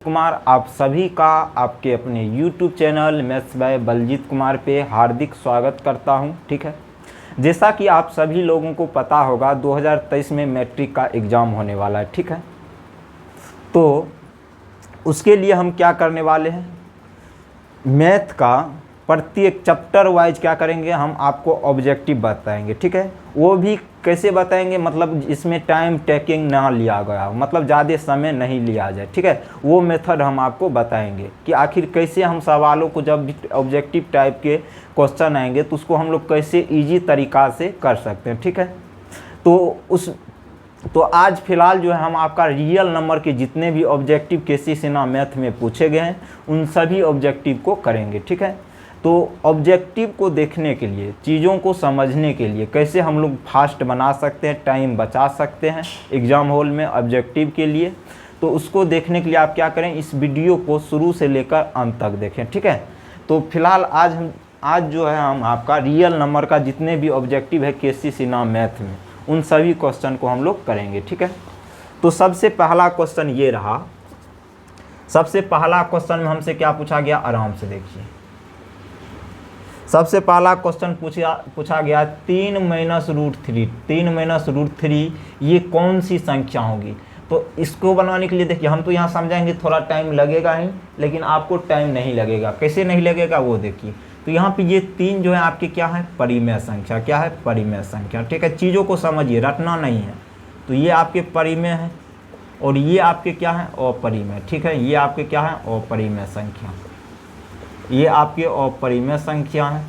कुमार, आप सभी का आपके अपने YouTube channel maths by Baljeet Kumar पे हार्दिक स्वागत करता हूं। ठीक है, जैसा कि आप सभी लोगों को पता होगा 2023 में मैट्रिक का एग्ज़ाम होने वाला है। ठीक है, तो उसके लिए हम क्या करने वाले हैं, मैथ का प्रत्येक चैप्टर वाइज क्या करेंगे, हम आपको ऑब्जेक्टिव बताएंगे। ठीक है, वो भी कैसे बताएंगे, मतलब इसमें टाइम टेकिंग ना लिया गया हो, मतलब ज़्यादा समय नहीं लिया जाए। ठीक है, वो मेथड हम आपको बताएंगे कि आखिर कैसे हम सवालों को, जब भी ऑब्जेक्टिव टाइप के क्वेश्चन आएंगे तो उसको हम लोग कैसे ईजी तरीक़ा से कर सकते हैं। ठीक है, तो आज फिलहाल जो है हम आपका रियल नंबर के जितने भी ऑब्जेक्टिव केसेस ना मैथ में पूछे गए हैं उन सभी ऑब्जेक्टिव को करेंगे। ठीक है, तो ऑब्जेक्टिव को देखने के लिए, चीज़ों को समझने के लिए, कैसे हम लोग फास्ट बना सकते हैं, टाइम बचा सकते हैं एग्ज़ाम हॉल में ऑब्जेक्टिव के लिए, तो उसको देखने के लिए आप क्या करें, इस वीडियो को शुरू से लेकर अंत तक देखें। ठीक है, तो फिलहाल आज जो है हम आपका रियल नंबर का जितने भी ऑब्जेक्टिव है केसीसी नाम मैथ में, उन सभी क्वेश्चन को हम लोग करेंगे। ठीक है, तो सबसे पहला क्वेश्चन ये रहा। सबसे पहला क्वेश्चन में हमसे क्या पूछा गया, आराम से देखिए। सबसे पहला क्वेश्चन पूछा गया 3 माइनस रूट थ्री ये कौन सी संख्या होगी। तो इसको बनाने के लिए देखिए, हम तो यहाँ समझाएंगे, थोड़ा टाइम लगेगा ही, लेकिन आपको टाइम नहीं लगेगा। कैसे नहीं लगेगा वो देखिए। तो यहाँ पे ये 3 जो है आपके क्या है, परिमेय संख्या। क्या है, परिमेय संख्या। ठीक है, चीज़ों को समझिए, रटना नहीं है। तो ये आपके परिमेय है और ये आपके क्या है, अपरिमेय। ठीक है, ये आपके क्या है, अपरिमेय संख्या। ये आपके अपरिमेय संख्या है।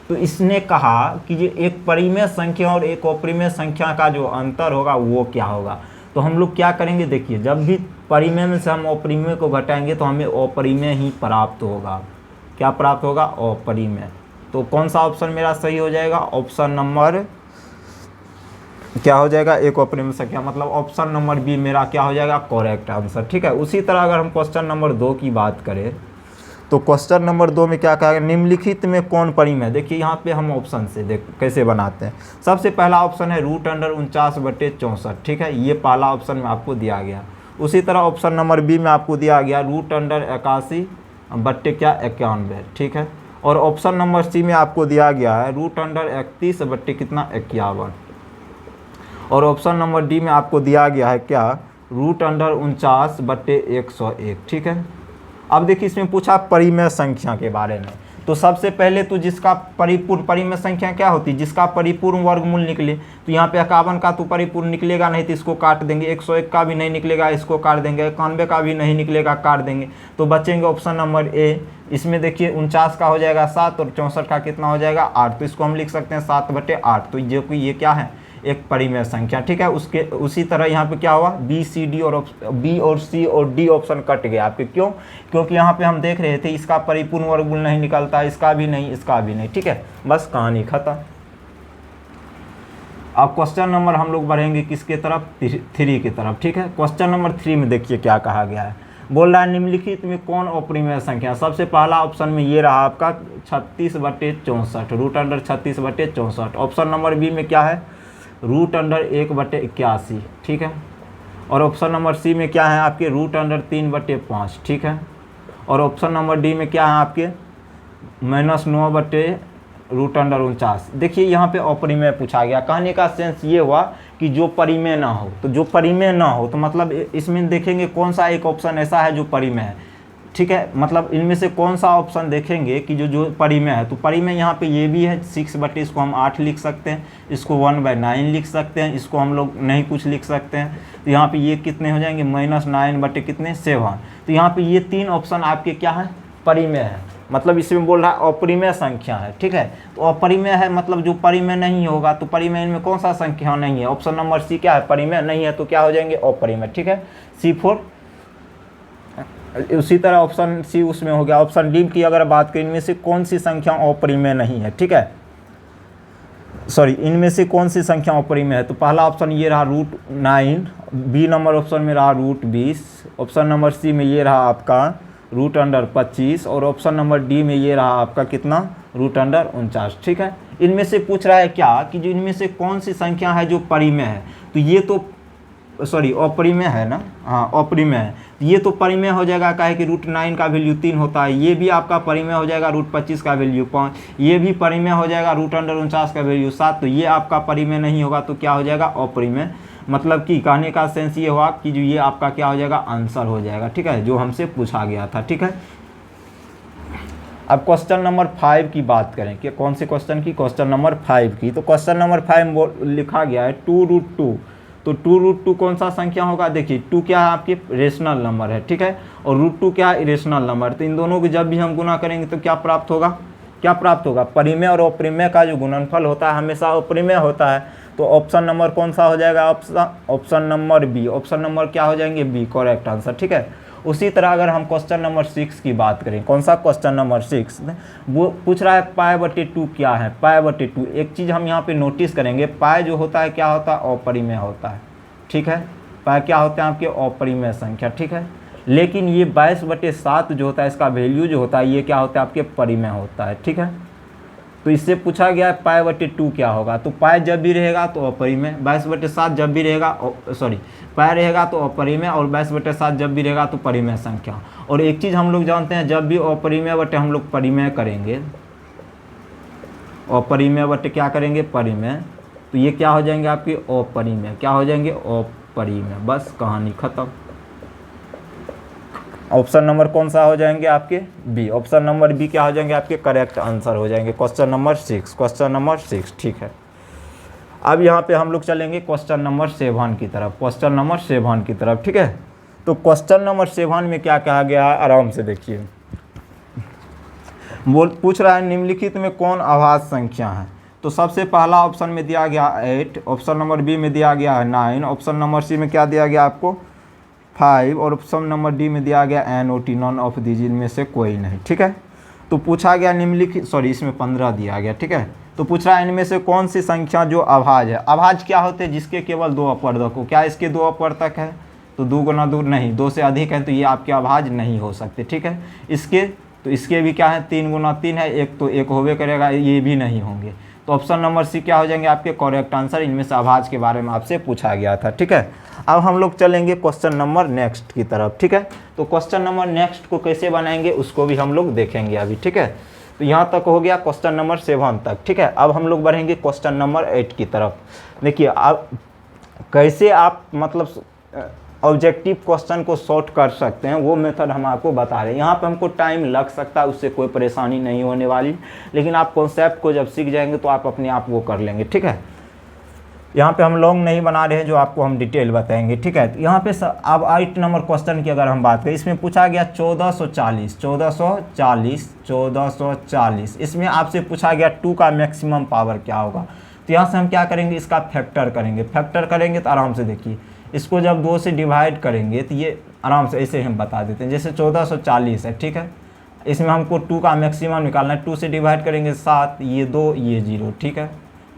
तो इसने कहा कि ये एक परिमेय संख्या और एक अपरिमेय संख्या का जो अंतर होगा वो क्या होगा। तो हम लोग क्या करेंगे, देखिए, जब भी परिमेय में से हम अपरिमेय को घटाएंगे तो हमें अपरिमेय ही प्राप्त होगा। क्या प्राप्त होगा, अपरिमेय। तो कौन सा ऑप्शन मेरा सही हो जाएगा, ऑप्शन नंबर क्या हो जाएगा, एक अपरिमेय संख्या, मतलब ऑप्शन नंबर बी मेरा क्या हो जाएगा, करेक्ट आंसर। ठीक है, उसी तरह अगर हम क्वेश्चन नंबर 2 की बात करें तो क्वेश्चन नंबर 2 में क्या कहा, निम्नलिखित में कौन परिमेय। देखिए यहाँ पे हम ऑप्शन से देख कैसे बनाते हैं। सबसे पहला ऑप्शन है √49/64। ठीक है, ये पहला ऑप्शन में आपको दिया गया। उसी तरह ऑप्शन नंबर बी में आपको दिया गया √81/91। ठीक है, और ऑप्शन नंबर सी में आपको दिया गया है √31/51। और ऑप्शन नंबर डी में आपको दिया गया है क्या, √49/101। ठीक है, अब देखिए इसमें पूछा परिमेय संख्या के बारे में। तो सबसे पहले तो जिसका परिपूर्ण, परिमेय संख्या क्या होती है, जिसका परिपूर्ण वर्गमूल निकले। तो यहाँ पे 51 का तो परिपूर्ण निकलेगा नहीं, तो इसको काट देंगे। 101 का भी नहीं निकलेगा, इसको काट देंगे। 91 का भी नहीं निकलेगा, काट देंगे। तो बचेंगे ऑप्शन नंबर ए। इसमें देखिए 49 का हो जाएगा 7 और 64 का कितना हो जाएगा 8। तो इसको हम लिख सकते हैं 7/8। तो जो कि ये क्या है, एक परिमेय संख्या। ठीक है, उसी तरह यहाँ पे क्या हुआ, बी और सी और डी ऑप्शन कट गया आपके। क्यों, क्योंकि यहाँ पे हम देख रहे थे इसका परिपूर्ण वर्गमूल नहीं निकलता, इसका भी नहीं, इसका भी नहीं। ठीक है, बस कहानी खत्म। अब क्वेश्चन नंबर हम लोग बढ़ेंगे किसके तरफ, 3 की तरफ। ठीक है, क्वेश्चन नंबर 3 में देखिए क्या कहा गया है। बोल रहा है निम्नलिखित में कौन अपरिमेय संख्या। सबसे पहला ऑप्शन में ये रहा आपका 36/64, √36/64। ऑप्शन नंबर बी में क्या है, √1/81। ठीक है, और ऑप्शन नंबर सी में क्या है आपके, √3/5। ठीक है, और ऑप्शन नंबर डी में क्या है आपके, -9/√49। देखिए यहाँ पे अपरिमेय पूछा गया। कहने का सेंस ये हुआ कि जो परिमेय ना हो, तो जो परिमेय ना हो तो मतलब इसमें देखेंगे कौन सा एक ऑप्शन ऐसा है जो परिमेय है। ठीक है, मतलब इनमें से कौन सा ऑप्शन देखेंगे कि जो परिमेय है। तो परिमेय यहाँ पे ये भी है 6/, इसको हम 8 लिख सकते हैं, इसको 1/9 लिख सकते हैं, इसको हम लोग नहीं कुछ लिख सकते हैं। तो यहाँ पे ये कितने हो जाएंगे, -9/7। तो यहाँ पे ये 3 ऑप्शन आपके क्या है, परिमेय है। मतलब इसमें बोल रहा है अपरिमेय संख्या है। ठीक है, तो अपरिमेय है मतलब जो परिमेय नहीं होगा, तो परिमेय इनमें कौन सा संख्या नहीं है, ऑप्शन नंबर सी क्या है, परिमेय नहीं है, तो क्या हो जाएंगे, अपरिमेय। ठीक है, C4। उसी तरह ऑप्शन सी उसमें हो गया। ऑप्शन डी की अगर बात करें, इनमें से कौन सी संख्या अपरिमेय नहीं है। ठीक है, सॉरी, इनमें से कौन सी संख्या अपरिमेय है। तो पहला ऑप्शन ये रहा √9, बी नंबर ऑप्शन में रहा √20, ऑप्शन नंबर सी में ये रहा आपका √25 और ऑप्शन नंबर डी में ये रहा आपका कितना, √49। ठीक है, इनमें से पूछ रहा है क्या कि जो इनमें से कौन सी संख्या है जो परिमेय है। तो ये तो सॉरी अपरिमेय है ना, हाँ अपरिमेय है, ये तो परिमेय हो जाएगा, क्या है कि √9 का वैल्यू 3 होता है, ये भी आपका परिमेय हो जाएगा, √25 का वैल्यू 5, ये भी परिमेय हो जाएगा, √49 का वैल्यू 7, तो ये आपका परिमेय नहीं होगा, तो क्या हो जाएगा अपरिमेय। मतलब कि कहने का सेंस ये हुआ कि जो ये आपका क्या हो जाएगा आंसर हो जाएगा, ठीक है, जो हमसे पूछा गया था, ठीक है। अब क्वेश्चन नंबर 5 की बात करें कि कौन से क्वेश्चन की, क्वेश्चन नंबर 5 की। तो क्वेश्चन नंबर 5 लिखा गया है 2√2, तो 2√2 कौन सा संख्या होगा, देखिए 2 क्या है आपके रेशनल नंबर है, ठीक है, और √2 क्या है इरेशनल नंबर, तो इन दोनों को जब भी हम गुना करेंगे तो क्या प्राप्त होगा, क्या प्राप्त होगा, परिमेय और अपरिमेय का जो गुणनफल होता है हमेशा अपरिमेय होता है, तो ऑप्शन नंबर कौन सा हो जाएगा, option number B, option number क्या हो जाएंगे बी, करेक्ट आंसर, ठीक है। उसी तरह अगर हम क्वेश्चन नंबर 6 की बात करें, कौन सा क्वेश्चन नंबर 6, वो पूछ रहा है π/2 क्या है, π/2। एक चीज़ हम यहाँ पे नोटिस करेंगे, पाई जो होता है क्या होता है अपरिमेय होता है, ठीक है, पाई क्या होते हैं आपके अपरिमेय संख्या, ठीक है, लेकिन ये 22/7 जो होता है इसका वैल्यू जो होता है ये क्या होता है आपके परिमेय होता है, ठीक है। तो इससे पूछा गया है π/2 क्या होगा, तो पाई जब भी रहेगा तो अपरिमेय, 22/7 जब भी रहेगा, सॉरी पाई रहेगा तो अपरिमेय, और 22/7 जब भी रहेगा तो परिमेय संख्या। और एक चीज़ हम लोग जानते हैं, जब भी अपरिमेय बटे हम लोग परिमेय करेंगे, अपरिमेय बटे क्या करेंगे परिमेय, तो ये क्या हो जाएंगे आपके अपरिमेय, क्या हो जाएंगे अपरिमेय, बस कहानी खत्म। ऑप्शन नंबर कौन सा हो जाएंगे आपके बी, ऑप्शन नंबर बी क्या हो जाएंगे आपके करेक्ट आंसर हो जाएंगे, क्वेश्चन नंबर 6, क्वेश्चन नंबर 6, ठीक है। अब यहाँ पे हम लोग चलेंगे क्वेश्चन नंबर 7 की तरफ, क्वेश्चन नंबर 7 की तरफ, ठीक है। तो क्वेश्चन नंबर 7 में क्या कहा गया है, आराम से देखिए, पूछ रहा है निम्नलिखित में कौन अभाज्य संख्या है। तो सबसे पहला ऑप्शन में दिया गया 8, ऑप्शन नंबर बी में दिया गया है 9, ऑप्शन नंबर सी में क्या दिया गया आपको 5, और ऑप्शन नंबर डी में दिया गया NOT, नॉन ऑफ दीज, इनमें से कोई नहीं, ठीक है। तो पूछा गया निम्नलिखित, सॉरी इसमें 15 दिया गया, ठीक है। तो पूछ रहा है इनमें से कौन सी संख्या जो अभाज्य है। अभाज्य क्या होते हैं, जिसके केवल 2 अपर्दक हो, क्या इसके 2 अपर्दक है, तो 2 गुना 2 नहीं, 2 से अधिक है तो ये आपके अभाज्य नहीं हो सकते, ठीक है। इसके तो इसके भी क्या है 3 गुना 3 है, एक तो एक होवे करेगा, ये भी नहीं होंगे, तो ऑप्शन नंबर सी क्या हो जाएंगे आपके करेक्ट आंसर। इनमें से अभाज्य के बारे में आपसे पूछा गया था, ठीक है। अब हम लोग चलेंगे क्वेश्चन नंबर नेक्स्ट की तरफ, ठीक है। तो क्वेश्चन नंबर नेक्स्ट को कैसे बनाएंगे उसको भी हम लोग देखेंगे अभी, ठीक है। तो यहाँ तक हो गया क्वेश्चन नंबर 7 तक, ठीक है। अब हम लोग बढ़ेंगे क्वेश्चन नंबर 8 की तरफ। देखिए अब कैसे आप मतलब ऑब्जेक्टिव क्वेश्चन को सॉर्ट कर सकते हैं वो मेथड हम आपको बता रहे हैं। यहाँ पे हमको टाइम लग सकता है, उससे कोई परेशानी नहीं होने वाली, लेकिन आप कॉन्सेप्ट को जब सीख जाएंगे तो आप अपने आप वो कर लेंगे, ठीक है। यहाँ पे हम लॉन्ग नहीं बना रहे हैं, जो आपको हम डिटेल बताएंगे, ठीक है। तो यहाँ पे अब 8 नंबर क्वेश्चन की अगर हम बात करें, इसमें पूछा गया 1440, इसमें आपसे पूछा गया 2 का मैक्सिमम पावर क्या होगा। तो यहाँ से हम क्या करेंगे, इसका फैक्टर करेंगे, फैक्टर करेंगे तो आराम से देखिए, इसको जब 2 से डिवाइड करेंगे तो ये आराम से ऐसे हम बता देते हैं, जैसे 1440 है, ठीक है। इसमें हमको 2 का मैक्सिमम निकालना है, 2 से डिवाइड करेंगे 7, ये 2, ये 0, ठीक है।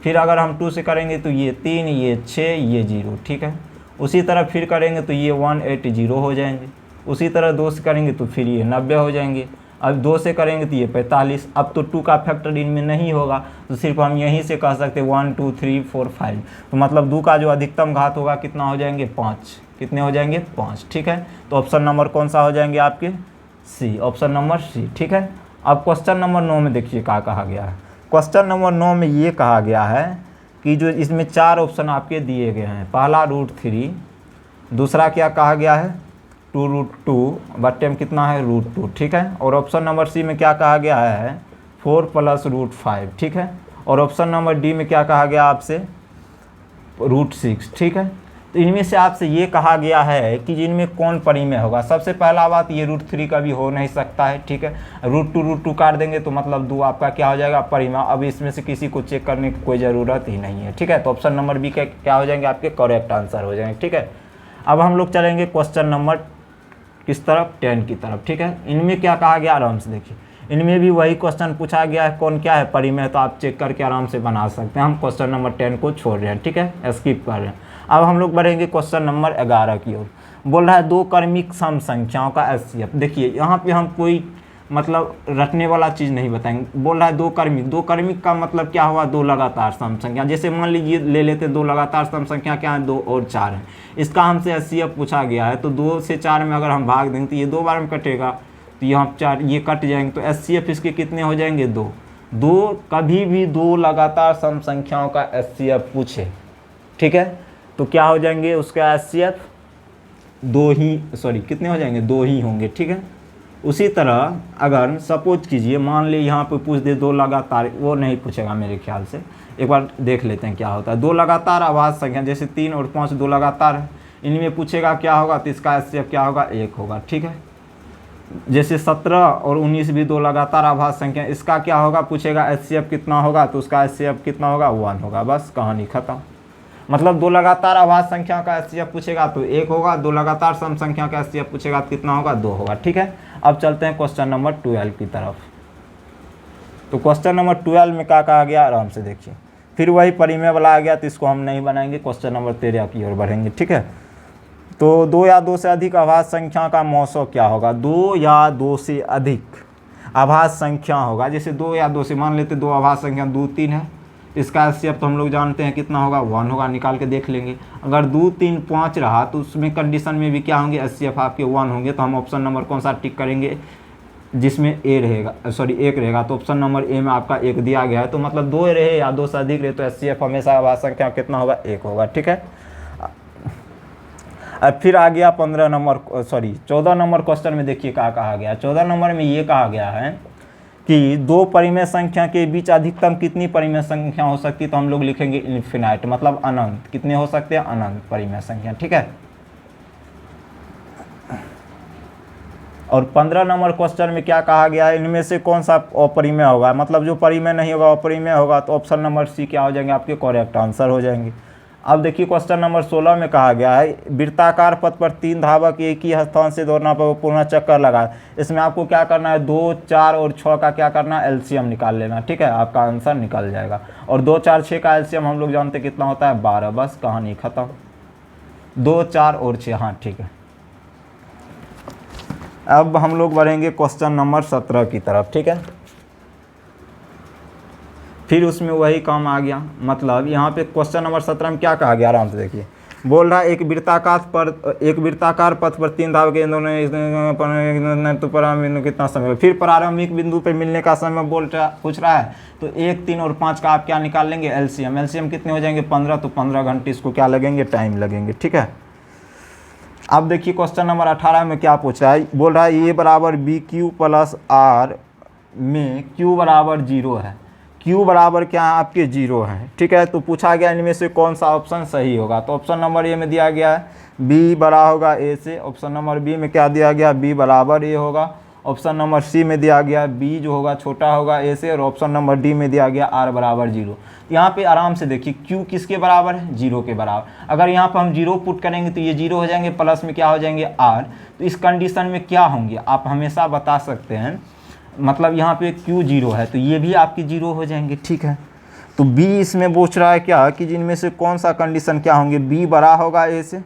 फिर अगर हम 2 से करेंगे तो ये 3, ये 6, ये 0, ठीक है। उसी तरह फिर करेंगे तो ये 180 हो जाएंगे। उसी तरह 2 से करेंगे तो फिर ये 90 हो जाएंगे। अब 2 से करेंगे तो ये 45। अब तो 2 का फैक्टर इनमें नहीं होगा, तो सिर्फ हम यहीं से कह सकते हैं 1 2 3 4 5। तो मतलब 2 का जो अधिकतम घात होगा कितना हो जाएंगे 5। कितने हो जाएंगे 5, ठीक है। तो ऑप्शन नंबर कौन सा हो जाएंगे आपके सी, ऑप्शन नंबर सी, ठीक है। अब क्वेश्चन नंबर 9 में देखिए क्या कहा गया है। क्वेश्चन नंबर 9 में ये कहा गया है कि जो इसमें 4 ऑप्शन आपके दिए गए हैं, पहला √3, दूसरा क्या कहा गया है 2√2 बट्टे में कितना है √2, ठीक है। और ऑप्शन नंबर सी में क्या कहा गया है 4 + √5, ठीक है। और ऑप्शन नंबर डी में क्या कहा गया आपसे √6, ठीक है। तो इनमें से आपसे ये कहा गया है कि जिनमें कौन परिमेय होगा। सबसे पहला बात ये √3 का भी हो नहीं सकता है, ठीक है। √2 काट देंगे तो मतलब 2 आपका क्या हो जाएगा परिमेय। अब इसमें से किसी को चेक करने की कोई ज़रूरत ही नहीं है, ठीक है। तो ऑप्शन नंबर बी का क्या हो जाएंगे आपके करेक्ट आंसर हो जाएंगे, ठीक है। अब हम लोग चलेंगे क्वेश्चन नंबर किस तरफ 10 की तरफ, ठीक है। इनमें क्या कहा गया आराम से देखिए, इनमें भी वही क्वेश्चन पूछा गया है, कौन क्या है परिमेय, तो आप चेक करके आराम से बना सकते हैं। हम क्वेश्चन नंबर 10 को छोड़ रहे हैं, ठीक है, स्किप कर रहे हैं। अब हम लोग बढ़ेंगे क्वेश्चन नंबर 11 की ओर। बोल रहा है 2 क्रमिक सम संख्याओं का HCF। देखिए यहाँ पे हम कोई मतलब रटने वाला चीज़ नहीं बताएंगे। बोल रहा है दो क्रमिक, दो क्रमिक का मतलब क्या हुआ, दो लगातार सम संख्या। जैसे मान लीजिए ले लेते दो लगातार सम संख्या क्या है, 2 और 4 है। इसका हमसे HCF पूछा गया है, तो 2 से 4 में अगर हम भाग देंगे तो ये 2 बार में कटेगा, तो यहाँ 4 ये कट जाएंगे, तो HCF इसके कितने हो जाएंगे, 2। कभी भी 2 लगातार सम संख्याओं का HCF पूछे, ठीक है, तो क्या हो जाएंगे उसका HCF 2 ही, सॉरी कितने हो जाएंगे, 2 ही होंगे, ठीक है। उसी तरह अगर सपोज कीजिए मान ली यहाँ पे पूछ दे 2 लगातार, वो नहीं पूछेगा मेरे ख्याल से, एक बार देख लेते हैं क्या होता है। 2 लगातार अभाज्य संख्या जैसे 3 और 5 2 लगातार है, इनमें पूछेगा क्या होगा, तो इसका HCF क्या होगा, 1 होगा, ठीक है। जैसे 17 और 19 भी 2 लगातार अभाज्य संख्या, इसका क्या होगा पूछेगा, HCF कितना होगा, तो उसका HCF कितना होगा, 1 होगा, बस कहानी खत्म। मतलब 2 लगातार अभाज्य संख्या का HCF पूछेगा तो 1 होगा, 2 लगातार सम संख्या का HCF पूछेगा तो कितना होगा, 2 होगा, ठीक है। अब चलते हैं क्वेश्चन नंबर 12 की तरफ। तो क्वेश्चन नंबर 12 में क्या कहा गया, आराम से देखिए, फिर वही परिमेय वाला आ गया, तो इसको हम नहीं बनाएंगे, क्वेश्चन नंबर 13 की ओर बढ़ेंगे, ठीक है। तो 2 या 2 से अधिक अभाज्य संख्या का मौसो क्या होगा, 2 या 2 से अधिक अभाज्य संख्या होगा। जैसे 2 या 2 से मान लेते 2 अभाज्य संख्या 2 3 है, इसका HCF तो हम लोग जानते हैं कितना होगा, 1 होगा, निकाल के देख लेंगे। अगर 2 3 5 रहा तो उसमें कंडीशन में भी क्या होंगे, HCF आपके 1 होंगे, तो हम ऑप्शन नंबर कौन सा टिक करेंगे, जिसमें A रहेगा, सॉरी 1 रहेगा, तो ऑप्शन नंबर A में आपका 1 दिया गया है। तो मतलब 2 रहे या 2 से अधिक रहे तो HCF हमेशा अभाज्य संख्या कितना होगा, 1 होगा, ठीक है। अब फिर आ गया 14 नंबर क्वेश्चन में देखिए क्या कहा गया। 14 नंबर में ये कहा गया है कि 2 परिमेय संख्या के बीच अधिकतम कितनी परिमेय संख्या हो सकती है, तो हम लोग लिखेंगे इन्फिनाइट, मतलब अनंत। कितने हो सकते हैं, अनंत परिमेय संख्या, ठीक है। और 15 नंबर क्वेश्चन में क्या कहा गया है, इनमें से कौन सा अपरिमेय होगा, मतलब जो परिमेय नहीं होगा अपरिमेय होगा, तो ऑप्शन नंबर सी क्या हो जाएंगे, आपके करेक्ट आंसर हो जाएंगे। अब देखिए क्वेश्चन नंबर 16 में कहा गया है, वृत्ताकार पथ पर 3 धावक एक ही स्थान से दौड़ना पर पूर्ण चक्कर लगा। इसमें आपको क्या करना है, 2 4 और 6 का क्या करना है, LCM निकाल लेना, ठीक है, आपका आंसर निकल जाएगा। और 2 4 6 का LCM हम लोग जानते कितना होता है, 12, बस कहानी खत्म। 2 4 और 6, हाँ ठीक है। अब हम लोग बढ़ेंगे क्वेश्चन नंबर 17 की तरफ, ठीक है। फिर उसमें वही काम आ गया, मतलब यहाँ पे क्वेश्चन नंबर 17 में क्या कहा गया, आराम से देखिए। बोल रहा है एक वृत्ताकार पथ पर 3 धावक तो प्रारंभिक कितना समय, फिर प्रारंभिक बिंदु पर मिलने का समय पूछ रहा है। तो 1 3 और 5 का आप क्या निकाल लेंगे, LCM कितने हो जाएंगे, 15, तो 15 घंटे इसको क्या लगेंगे, टाइम लगेंगे, ठीक है। अब देखिए क्वेश्चन नंबर 18 में क्या पूछ रहा है, बोल रहा है A बराबर BQ प्लस R में Q बराबर 0 है। Q बराबर क्या है, आपके 0 है, ठीक है। तो पूछा गया इनमें से कौन सा ऑप्शन सही होगा, तो ऑप्शन नंबर A में दिया गया है B बड़ा होगा A से, ऑप्शन नंबर B में क्या दिया गया, B बराबर A होगा, ऑप्शन नंबर C में दिया गया B जो होगा छोटा होगा A से, और ऑप्शन नंबर D में दिया गया R बराबर 0। यहाँ पे आराम से देखिए Q किसके बराबर है, 0 के बराबर। अगर यहाँ पर हम 0 पुट करेंगे तो ये 0 हो जाएंगे, प्लस में क्या हो जाएंगे R। तो इस कंडीशन में क्या होंगे आप हमेशा बता सकते हैं, मतलब यहाँ पे Q 0 है तो ये भी आपके 0 हो जाएंगे, ठीक है। तो B इसमें पूछ रहा है क्या कि जिनमें से कौन सा कंडीशन क्या होंगे, B बड़ा होगा A से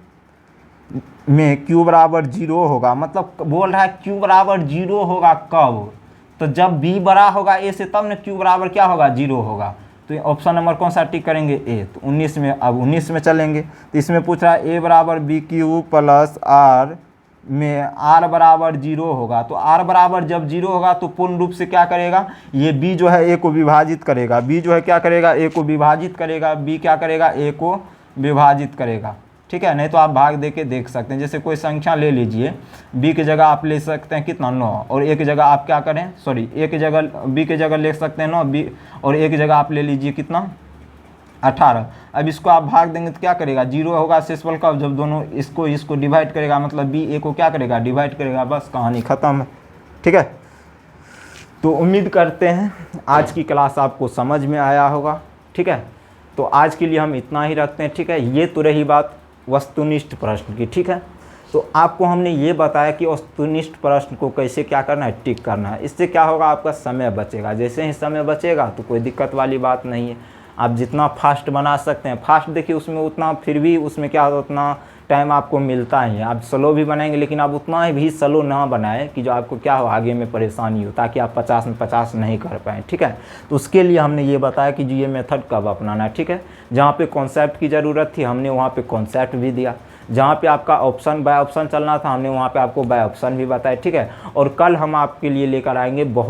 में Q बराबर 0 होगा, मतलब बोल रहा है Q बराबर 0 होगा कब, तो जब B बड़ा होगा A से तब न Q बराबर क्या होगा, 0 होगा। तो ऑप्शन नंबर कौन सा टिक करेंगे, A। तो 19 में, अब 19 में चलेंगे, तो इसमें पूछ रहा है A बराबर BQ प्लस R में R बराबर 0 होगा। तो R बराबर जब 0 होगा तो पूर्ण रूप से क्या करेगा, ये B जो है A को विभाजित करेगा, B जो है क्या करेगा, A को विभाजित करेगा, B क्या करेगा, A को विभाजित करेगा, ठीक है। नहीं तो आप भाग दे के देख सकते हैं, जैसे कोई संख्या ले लीजिए, B की जगह आप ले सकते हैं कितना, 9, और A की जगह आप क्या करें, सॉरी A की जगह B की जगह ले सकते हैं 9, B और A की जगह आप ले लीजिए कितना, 18। अब इसको आप भाग देंगे तो क्या करेगा, 0 होगा शेषफल का, जब दोनों इसको डिवाइड करेगा, मतलब B A को क्या करेगा, डिवाइड करेगा, बस कहानी ख़त्म है, ठीक है। तो उम्मीद करते हैं आज की क्लास आपको समझ में आया होगा, ठीक है। तो आज के लिए हम इतना ही रखते हैं, ठीक है। ये तो रही बात वस्तुनिष्ठ प्रश्न की, ठीक है। तो आपको हमने ये बताया कि वस्तुनिष्ठ प्रश्न को कैसे क्या करना है, टिक करना है। इससे क्या होगा, आपका समय बचेगा। जैसे ही समय बचेगा तो कोई दिक्कत वाली बात नहीं है। आप जितना फास्ट बना सकते हैं फास्ट, देखिए उसमें उतना फिर भी उसमें क्या होता है उतना टाइम आपको मिलता ही है। आप स्लो भी बनाएंगे लेकिन आप उतना भी स्लो ना बनाएं कि जो आपको क्या हो आगे में परेशानी हो, ताकि आप 50 में 50 नहीं कर पाएँ, ठीक है। तो उसके लिए हमने ये बताया कि जो ये मेथड कब अपनाना है, ठीक है। जहाँ पे कॉन्सेप्ट की ज़रूरत थी हमने वहाँ पे कॉन्सेप्ट भी दिया, जहाँ पे आपका ऑप्शन बाय ऑप्शन चलना था हमने वहाँ पे आपको बाय ऑप्शन भी बताया, ठीक है। और कल हम आपके लिए लेकर आएंगे बहुत